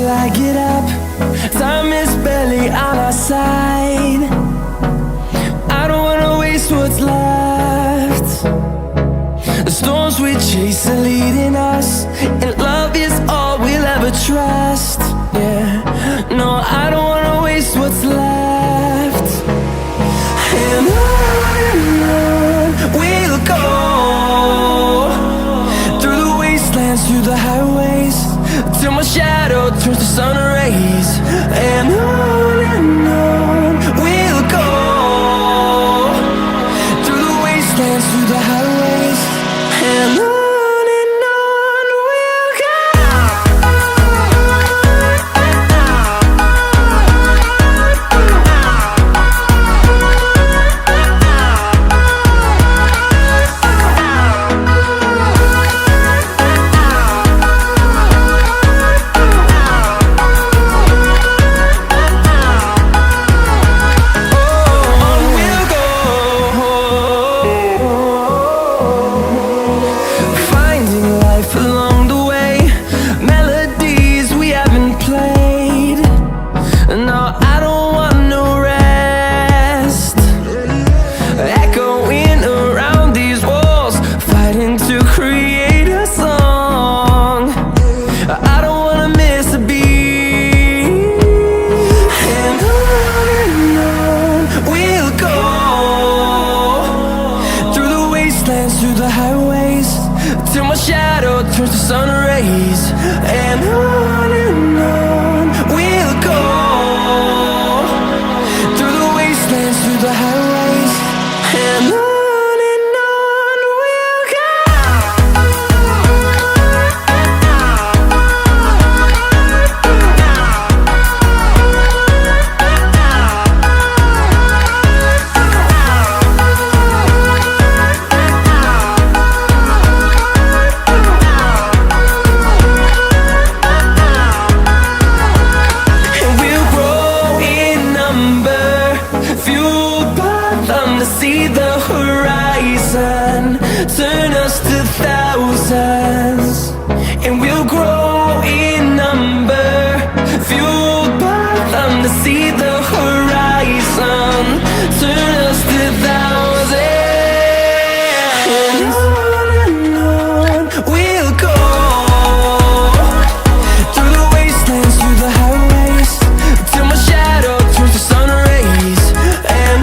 till I get up. Time is barely on our side. I don't wanna waste what's left. The storms we chase are leading us, and love is all we'll ever trust. Yeah, no, I don't wanna waste what's left. And on we'll go, through the wastelands, through the highways, till my shadow turns to sun rays. And on we'll go, through the wastelands, through the highways, and on we'll go. Through the highways, till my shadow turns to sun rays. And on we'll go, through the wastelands, through the highways, and on we'll go. See the horizon, turn us to thousands, and we'll grow in number, fueled by them. To see the horizon, turn us to thousands, and on we'll go, through the wastelands, through the highways, till my shadow turns to sun rays. And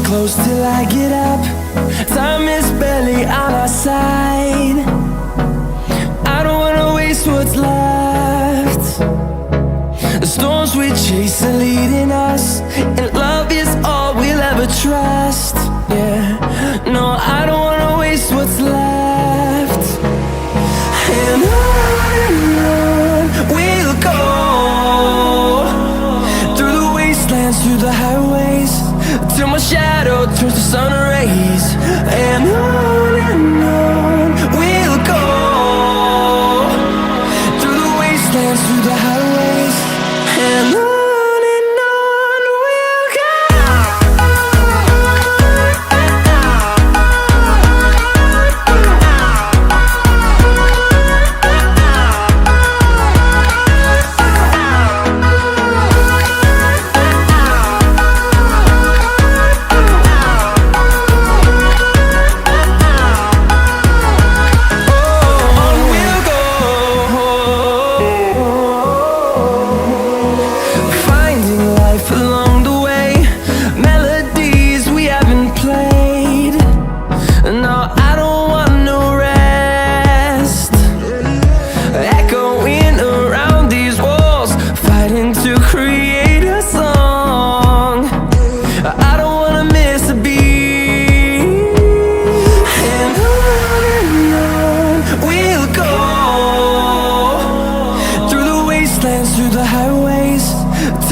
close till I get up. Time is barely on our side. I don't wanna waste what's left. The storms we chase are leading us, and love is all we'll ever trust. Yeah, no, I don't wanna waste what's left. And on we'll go, through the wastelands, through the highways, till my shadow turns to sun rays. And on we'll go, through the wastelands, through the highways, and on we'll go.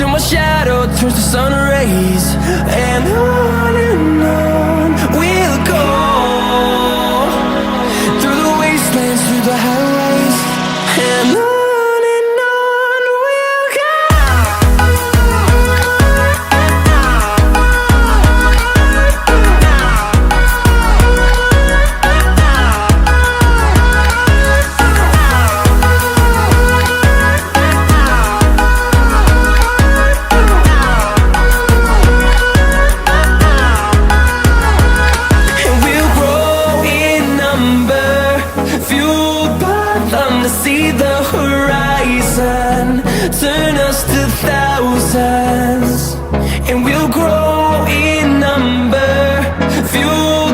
till my shadow turns to sun rays. And on we'll go, through the wastelands, through the highways. And on we'll go. See the horizon, turn us to thousands, and we'll grow in number, fueled